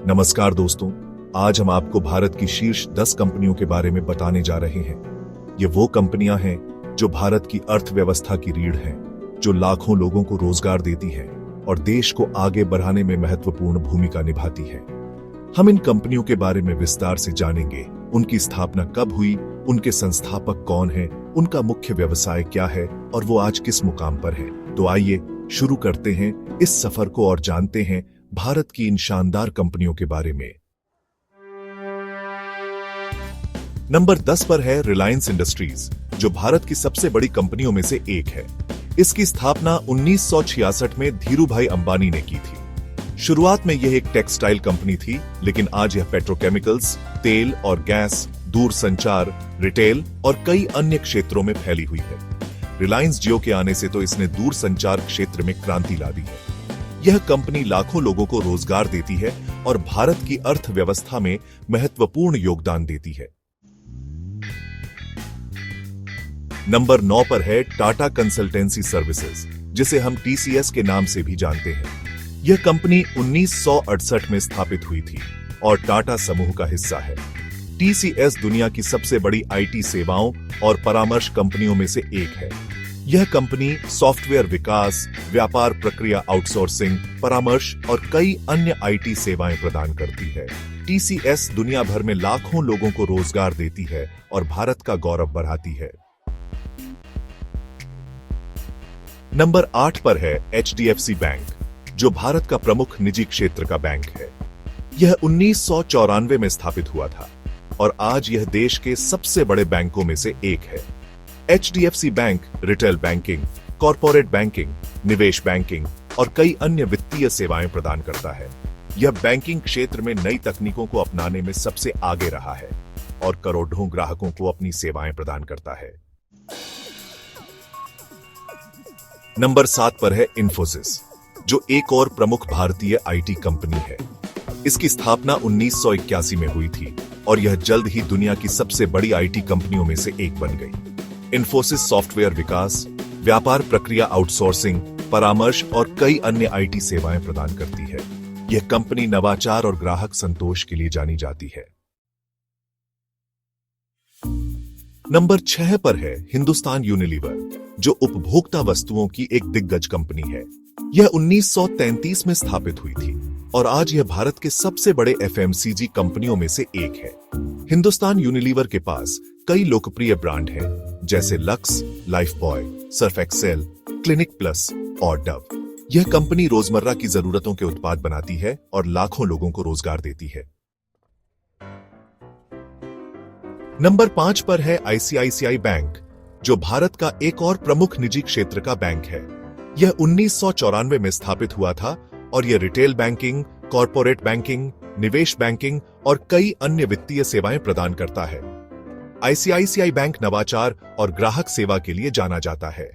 नमस्कार दोस्तों, आज हम आपको भारत की शीर्ष 10 कंपनियों के बारे में बताने जा रहे हैं। ये वो कंपनियां हैं जो भारत की अर्थव्यवस्था की रीढ़ हैं, जो लाखों लोगों को रोजगार देती हैं और देश को आगे बढ़ाने में महत्वपूर्ण भूमिका निभाती हैं। हम इन कंपनियों के बारे में विस्तार से जानेंगे। उनकी स्थापना कब हुई, उनके संस्थापक कौन हैं, उनका मुख्य व्यवसाय क्या है और वो आज किस मुकाम पर है। तो आइए शुरू करते हैं इस सफर को और जानते हैं भारत की इन शानदार कंपनियों के बारे में। नंबर 10 पर है रिलायंस इंडस्ट्रीज, जो भारत की सबसे बड़ी कंपनियों में से एक है। इसकी स्थापना 1966 में धीरूभाई अंबानी ने की थी। शुरुआत में यह एक टेक्सटाइल कंपनी थी, लेकिन आज यह पेट्रोकेमिकल्स, तेल और गैस, दूरसंचार, रिटेल और कई अन्य क्षेत्रों में फैली हुई है। रिलायंस जियो के आने से तो इसने दूरसंचार क्षेत्र में क्रांति ला दी है। यह कंपनी लाखों लोगों को रोजगार देती है और भारत की अर्थव्यवस्था में महत्वपूर्ण योगदान देती है। नंबर 9 पर है टाटा कंसल्टेंसी सर्विसेज, जिसे हम टीसीएस के नाम से भी जानते हैं। यह कंपनी 1968 में स्थापित हुई थी और टाटा समूह का हिस्सा है। टीसीएस दुनिया की सबसे बड़ी आईटी सेवाओं और परामर्श कंपनियों में से एक है। यह कंपनी सॉफ्टवेयर विकास, व्यापार प्रक्रिया आउटसोर्सिंग, परामर्श और कई अन्य आईटी सेवाएं प्रदान करती है। टीसीएस दुनिया भर में लाखों लोगों को रोजगार देती है और भारत का गौरव बढ़ाती है। नंबर 8 पर है एचडीएफसी बैंक, जो भारत का प्रमुख निजी क्षेत्र का बैंक है। यह 1994 में स्थापित हुआ था और आज यह देश के सबसे बड़े बैंकों में से एक है। HDFC bank retail banking, corporate banking, निवेश बैंकिंग और कई अन्य वित्तीय सेवाएं प्रदान करता है। यह बैंकिंग क्षेत्र में नई तकनीकों को अपनाने में सबसे आगे रहा है और करोड़ों ग्राहकों को अपनी सेवाएं प्रदान करता है। नंबर 7 पर है इंफोसिस, जो एक और प्रमुख भारतीय आईटी कंपनी है। इसकी स्थापना 1981 में हुई थी और यह जल्द ही दुनिया की सबसे बड़ी आईटी कंपनियों में से एक बन गई। इंफोसिस सॉफ्टवेयर विकास, व्यापार प्रक्रिया आउटसोर्सिंग, परामर्श और कई अन्य आईटी सेवाएं प्रदान करती है। यह कंपनी नवाचार और ग्राहक संतोष के लिए जानी जाती है। नंबर 6 पर है हिंदुस्तान यूनिलीवर, जो उपभोक्ता वस्तुओं की एक दिग्गज कंपनी है। यह 1933 में स्थापित हुई थी और आज यह भारत के सबसे बड़े एफएमसीजी कंपनियों में से एक है। हिंदुस्तान यूनिलीवर के पास कई लोकप्रिय ब्रांड हैं, जैसे Lux, Lifebuoy, Surf Excel, Clinic Plus और डव। यह कंपनी रोजमर्रा की जरूरतों के उत्पाद बनाती है और लाखों लोगों को रोजगार देती है। नंबर 5 पर है आईसीआईसीआई बैंक, जो भारत का एक और प्रमुख निजी क्षेत्र का बैंक है। यह 1994 में स्थापित हुआ था और यह रिटेल बैंकिंग, कॉर्पोरेट बैंकिंग, निवेश बैंकिंग और कई अन्य वित्तीय सेवाएं प्रदान करता है। आईसीआईसीआई बैंक नवाचार और ग्राहक सेवा के लिए जाना जाता है।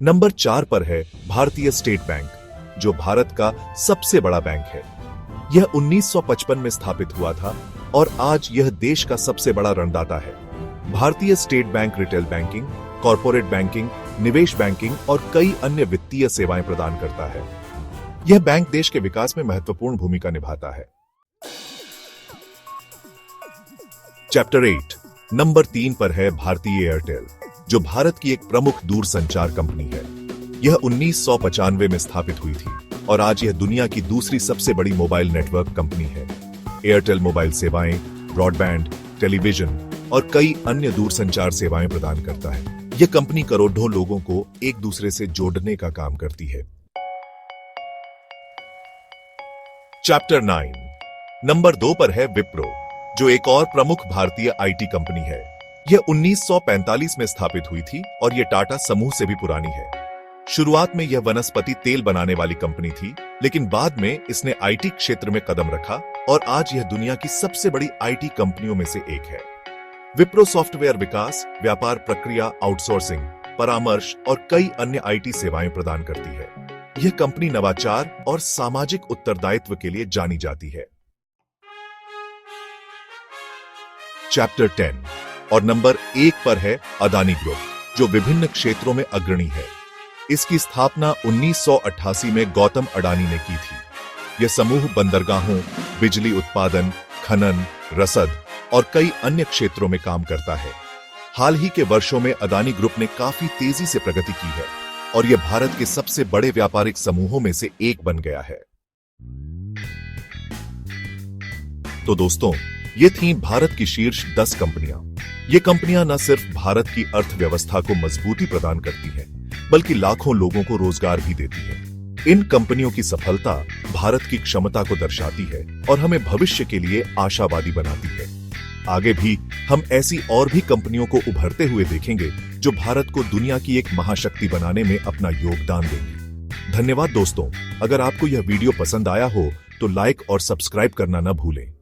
नंबर 4 पर है भारतीय स्टेट बैंक, जो भारत का सबसे बड़ा बैंक है। यह 1955 में स्थापित हुआ था और आज यह देश का सबसे बड़ा ऋणदाता है। भारतीय state bank retail banking, corporate banking, निवेश बैंकिंग और कई अन्य वित्तीय सेवाएं प्रदान करता है। यह बैंक देश के विकास में महत्वपूर्ण भूमिका निभाता है। चैप्टर 8 नंबर 3 पर है भारतीय एयरटेल, जो भारत की एक प्रमुख दूरसंचार कंपनी है। यह 1995 में स्थापित हुई थी और आज यह दुनिया की दूसरी सबसे बड़ी मोबाइल नेटवर्क कंपनी है। एयरटेल मोबाइल सेवाएं, ब्रॉडबैंड, टेलीविजन और कई अन्य दूरसंचार सेवाएं प्रदान करता है। यह कंपनी करोड़ों लोगों को एक दूसरे से जोड़ने का काम करती है। चैप्टर 9 नंबर 2 पर है विप्रो, जो एक और प्रमुख भारतीय आईटी कंपनी है। यह 1945 में स्थापित हुई थी और यह टाटा समूह से भी पुरानी है। शुरुआत में यह वनस्पति तेल बनाने वाली कंपनी थी, लेकिन बाद में इसने आईटी क्षेत्र में कदम रखा और आज यह दुनिया की सबसे बड़ी आईटी कंपनियों में से एक है। विप्रो सॉफ्टवेयर विकास, व्यापार प्रक्रिया आउटसोर्सिंग, परामर्श और कई अन्य आईटी सेवाएं प्रदान करती है। यह कंपनी नवाचार और सामाजिक उत्तरदायित्व के लिए जानी जाती है। चैप्टर 10 और नंबर 1 पर है अदानी ग्रुप, जो विभिन्न क्षेत्रों में अग्रणी है। इसकी स्थापना 1988 में गौतम अडानी ने की थी। यह समूह बंदरगाहों, बिजली उत्पादन, खनन, रसद और कई अन्य क्षेत्रों में काम करता है। हाल ही के वर्षों में अडानी ग्रुप ने काफी तेजी से प्रगति की है और यह भारत के सबसे बड़े व्यापारिक समूहों में से एक बन गया है। तो दोस्तों, ये थीं भारत की शीर्ष 10 कंपनियां। ये कंपनियां न सिर्फ भारत की अर्थव्यवस्था को मजबूती प्रदान करती हैं, बल्कि लाखों लोगों को रोजगार भी देती हैं। इन कंपनियों की सफलता भारत की क्षमता को दर्शाती है और हमें भविष्य के लिए आशावादी बनाती है। आगे भी हम ऐसी और भी कंपनियों को उभरते हुए देखेंगे जो भारत को दुनिया की एक महाशक्ति बनाने में अपना योगदान देंगे। धन्यवाद दोस्तों। अगर आपको यह वीडियो पसंद आया हो तो लाइक और सब्सक्राइब करना न भूलें।